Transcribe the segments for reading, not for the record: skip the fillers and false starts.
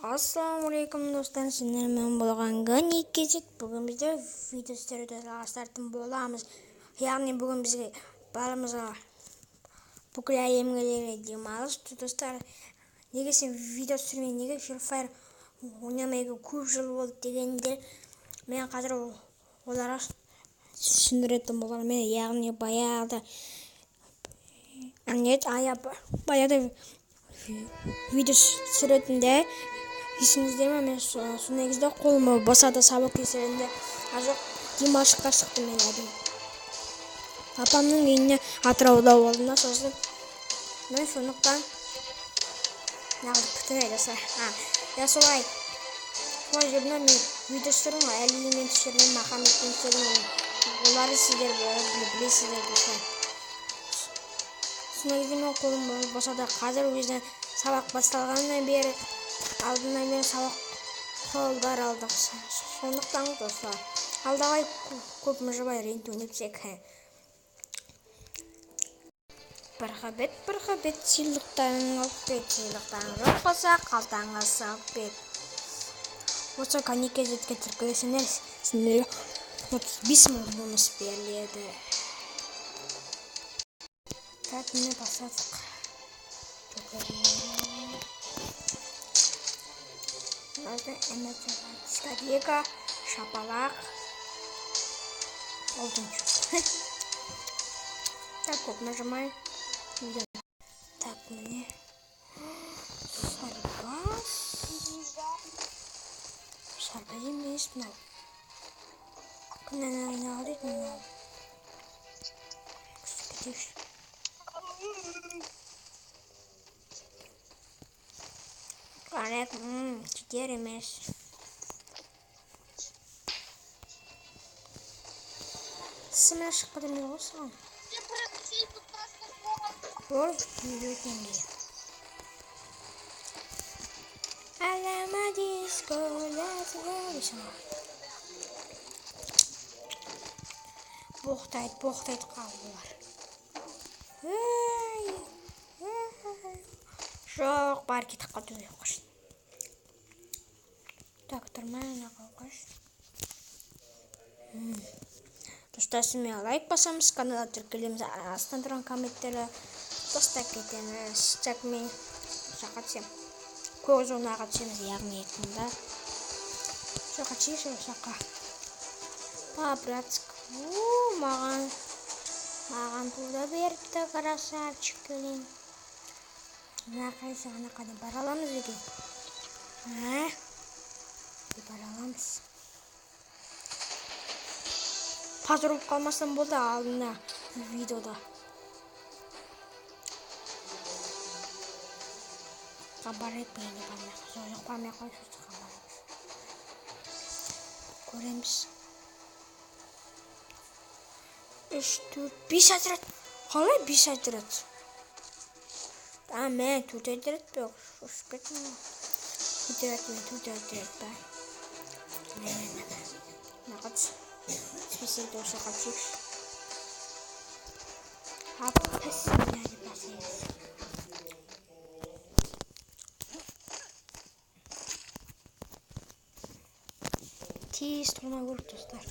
Ассалаумағалейкум достар, сіздермен болған күн кезек. Бүгін бізде видео түсіруді жалғастыратын боламыз. Яғни бүгін бізге барымызға бүкіл әлемге демалыс. Достар, неге сен видео түсірмей, неге Free Fire ойнамайға көп жыл болды дегенде, мен қазір оларға түсіндіретін боламын. Мен яғни баяғыда видео түсіретінде, есіңізде ме, мен сондай кезде қолыма басады сабақ кесерінде. Азық Димашқа шықтым мен әдейі. Апамның үйіне Атырауда болдым да, сосын мен сондықтан күтімей жасай. Солай жеріне мен видео түсірдім, Әлимен түсірдім, Махамбетпен түсірдім. Оларды сіздер білесіздер достар. Сондай кезде мен қолым басады. Қазір өзінен сабақ басталғаннан бері алдынан бері сабақ қолдар алдық. Сондықтан достар, алдағы көп мұжыбай рейнт өнепсек. Бірқабет сыйлықтарың алып бет, сыйлықтарың жоқ болса қалтаңа салып бет. Осы каникке жетке тіркелесіңдер, сендерге 35 мың бонус беріледі. Так, міне басадық. Дискотека, шапалақ, алтыншы. Так, көп нажимай. Так, міне сарбаз. Сарбаз емес мынау. Күннен ойнауы дейді мынау. Кетейікші. Қарек, кетер емес. Сымына шықпады ме осыған? Ой, 50 теңге. Алама диско, ләзі. Боқтайды қалдылар. Жоқ, бар кетіп қалды қошын. Так, тұрмайына қалғаш. Достар, сізмен лайк басамыз, каналға тіркелеміз, астан тұрған комменттері бастап кетеміз. Так, мен жаққа түсем. Көз оңаға түсеміз, яғни екімді. Жаққа түсейші, жаққа. Братск. Маған туда беріпті, красавчик келен. Мына қайсы ғана қадым бара аламыз екен. Бара аламыз. Пазыр ұлып қалмастан болды алдына видеода. Қабарайық бейіне бармайық. Жоқ бармайық қойсыз қабарайық. Көреміз. 3, 4, 5 айтырады. Қалай 5 айтырады? Мен 4 айтырады бе? Шошып кеттім. 4 айтырады. Нағыз. Спесен досы қапшекш. Апасымен әлі басайыз. Тез тұғына көріп достар.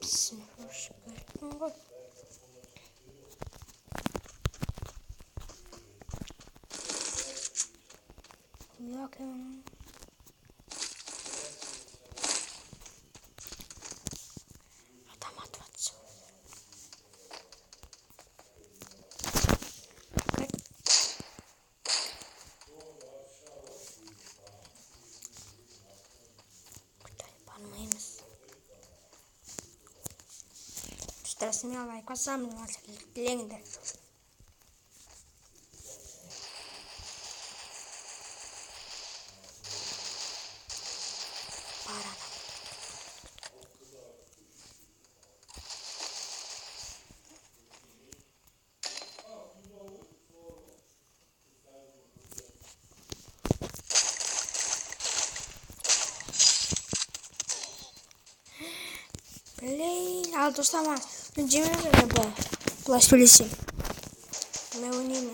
Бісмін қошып көріп ғой. Yakın. Adam atmadı. Barmayınız. Stresini alayım. Kasamını alın. Bilengde. Al dostlar, ben cimri de bu. Flash polisi. Ne oynayayım?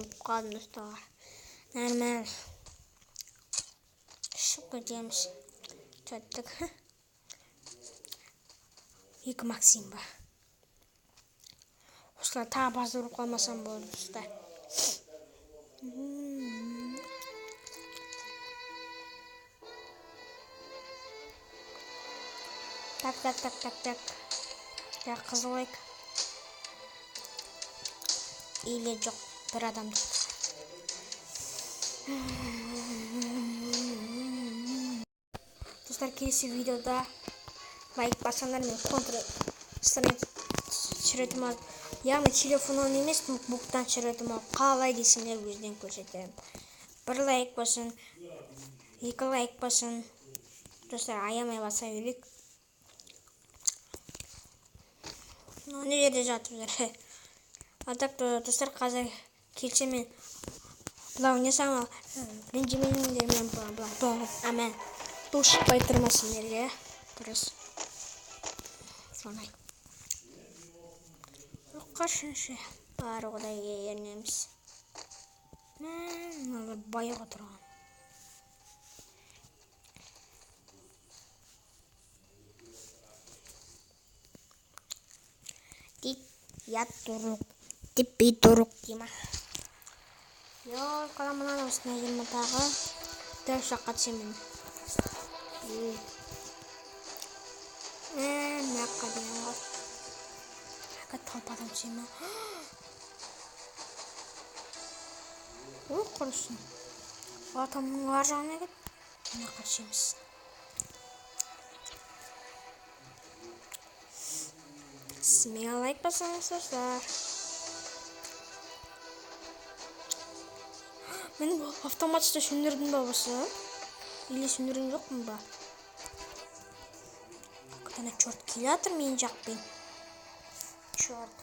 өліп қалдым достар. Нормально. Шығып кетеміз. Чаттық. 2 Максим ба. Осылай тағы базар ұрып қалмасам болды достар. Так. Я қызыл лайк. Или жоқ, бір адамды. Достар, келесі видеода лайк бассаңдар мен контр страниц түсіретім ал. Яғни телефоннан емес, ноутбуктан түсіретім ал. Қалай десеңдер өзінен көрсетемін. 1 лайк басын, 2 лайк басын. Достар, аямай баса берейік. Не жерде жатыр. Атак достар, қазір келсе мен бұлау не сама ренжімейміндер мен бұлау әмән бұл шықпай тұрмасындерге дұрыс сонай қашыншы бар оғыдай ернеміз мән байға тұрған дит ят тұруқ Типи турук дима. Йо, қаламынан осына елма тағы. Дәл шаққа түсемін. Мәққа деген ғап. Әкет талпадан түсемін. Ой, құрысын. Атамның ар жағына кет. Мәққа түсеміз. Сізмеге лайк басыңыз достар. Мен автоматты сөндірдім ба басы? Или сөндірген жоқпын ба? Қытана чорт келе жатыр мен жақпен. Чорт.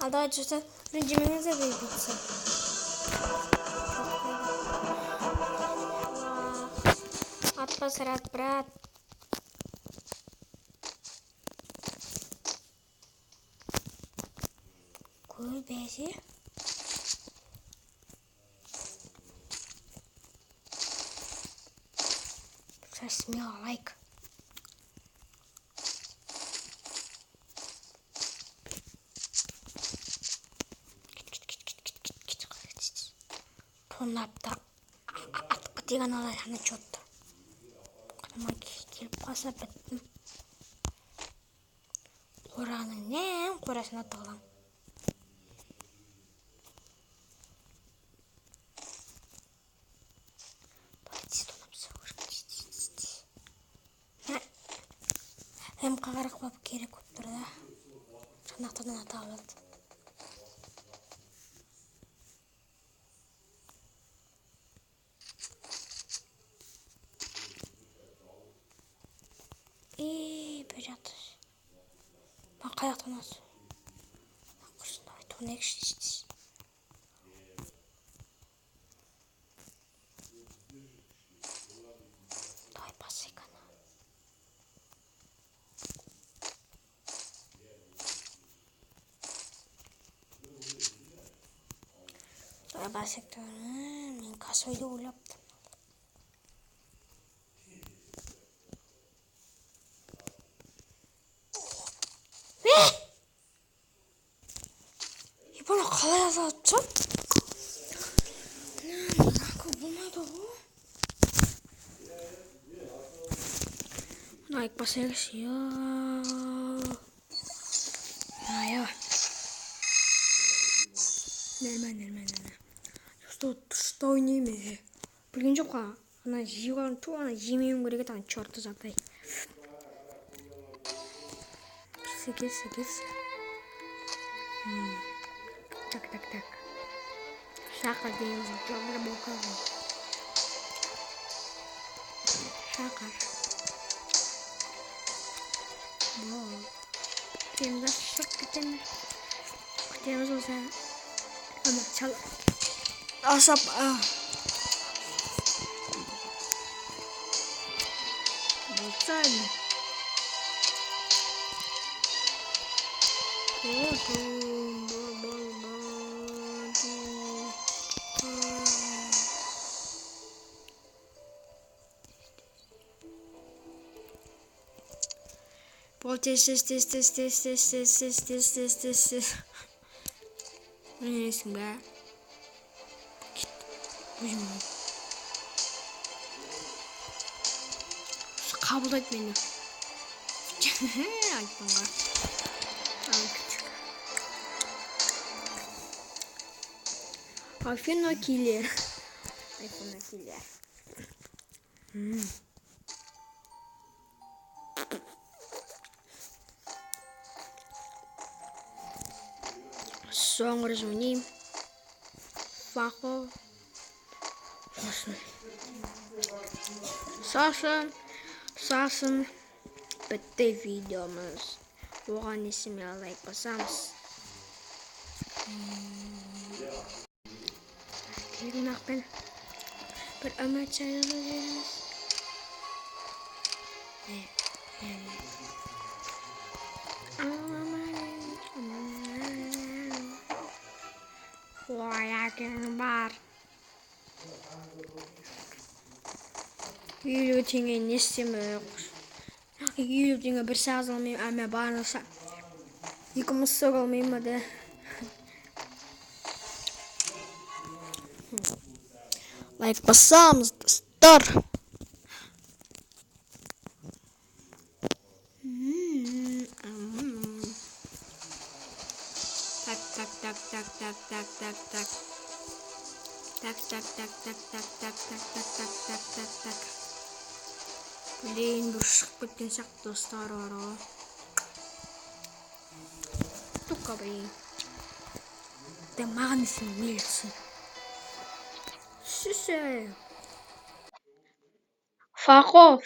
Ал давай достар, ренжімеңіздер бейбітсі. Атпасырат, брат. Бәсе. Смело лайк. Тонапта атқы деген алайаны чотты. Қадама келіп қалса біттім. Қораның нән қорасына тағылам. Hem қағарақ бап керек көп тұрда. Жанақтардан ата алады. Бір жатыр. Ба қаяқтан асы. Құрсын, давай туын екші. Давай басайық ана. Басектор, мен касойды ойлаптым. Бана қалай азалып тұр? Болмайды ғой. Лайк басайықшы. Нормально. Что ойнаймын? Білген жоқ қа. Ана жиған ту, ана жемеуім керек еді, ана чорты затай. Келсе. Так. Шақыр дейміз. Жабыр болқағы. Шақыр. Күтеміз ашық кетеміз. Күтеміз болса. Ана чал. Ашап. Болса не? Neresin be? Kabul et beni. iPhone'a. iPhone killer. iPhone killer. Sonra звоним. Фако. Sasın. Bitti videomuz. Oğlan isimle like basamız. Gelin ben. Bir ömür çayıracağız. Yakin var. Yürütünge nesimi yürütünge bir sazılmayayım ama bana yıkımız sorulmayayım hadi. Like basamız dostlar. Tak. Блин, бұршық кеткен сияқты достар ара. Тука, блин. Да маған ісің мелсін. Сүсі. Фако.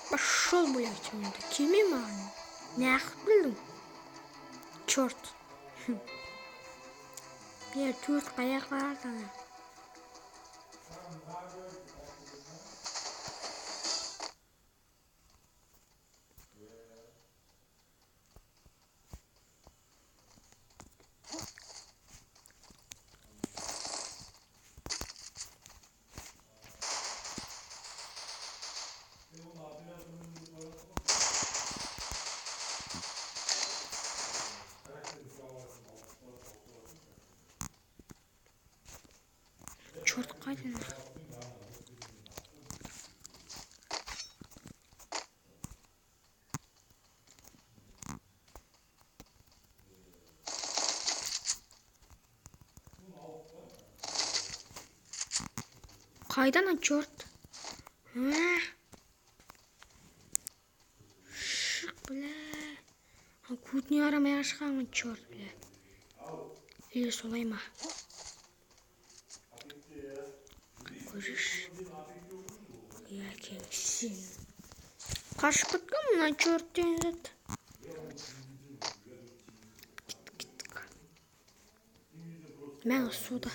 Пошел, блядь, он такими маны. Нахуй. Черт. Я тут поехала. Черт, қайда? Қайдан, черт? Шық, бля. Көтіне арамай ашқанмын, черт, бля. Или солай ма? Көріш. Якенсін. Қашып кеткен мына черттен зат. Мен суда.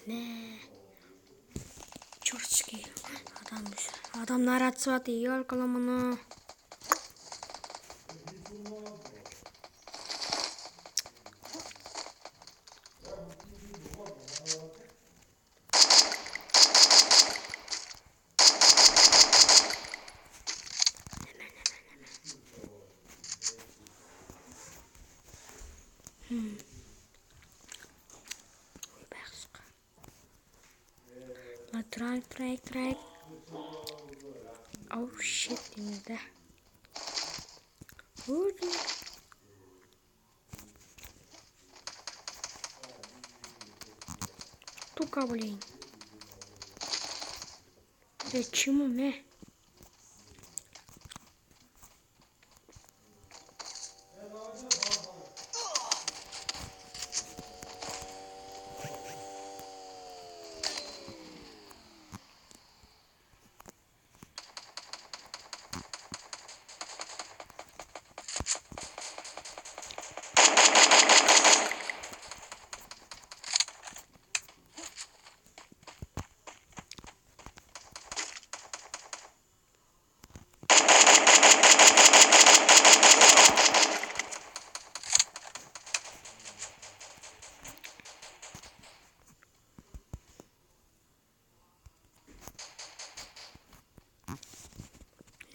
Не. Чертский. Адамдар атысып атыр, елкалы мұны. Трай. Oh shit, денег. Тука, блин. Почему мне?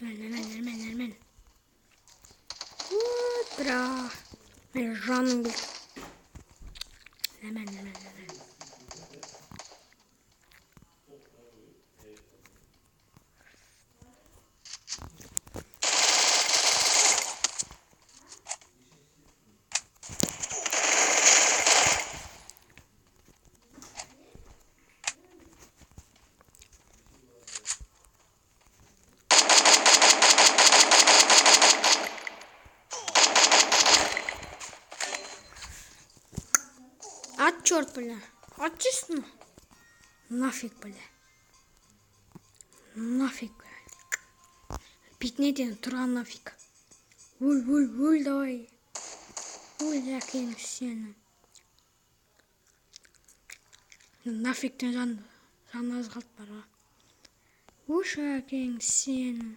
Hemen. Bra. Ben жаным келді. Hemen. At черт, бля. От честно. Нафиг, бля. Нафиг, бля. Питнеден тура нафиг. Өль, давай. Өль, якен сені. Нафигтен жан аз қалды бара. Уш, якен сені.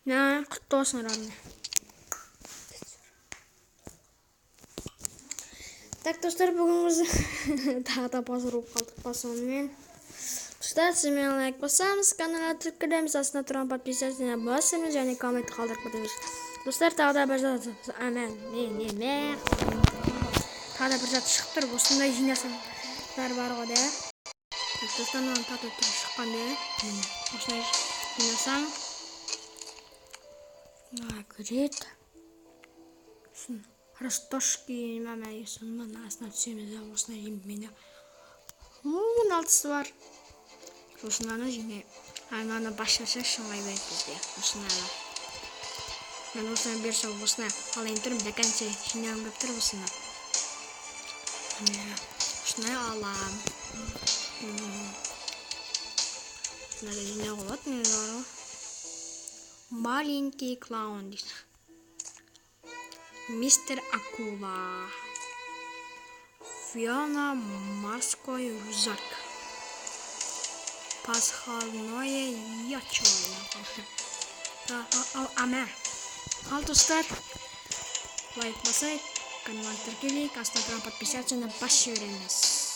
Құтты болсын равно. Так, достар, бүгін біз тағы да базарып қалдық басуымен. Достар, сізмен лайк басамыз, каналға түркілеміз, астына тұрған подписаться басымыз, және коммент қалдырып кетеміз. Достар, тағы да бір зат шығып тұр, осындай жинасандар бар ғой да. Достар, маған таты түрі шыққан да. Осындай жинасаң. Кірет. Ростошки, мама, есімін астына түсеміз, осындай жембені. 16-сы бар. Осынаны жіне. Айманы башқаша шыңғай беріп бізде. Осынайлар. Мен осынай берсі осынай алайын тұрым, дәкәнсе жинеуім көп тұр осына. Осынай алам. Осынай жіне қолат мен бар. Маленький клоун дейді. Мистер Акула. Фиона морской рюкзак. Пасхальное ячо. Ал достар, лайк басайық, каналға тіркелейік, астына подписаться на бас жібереміз.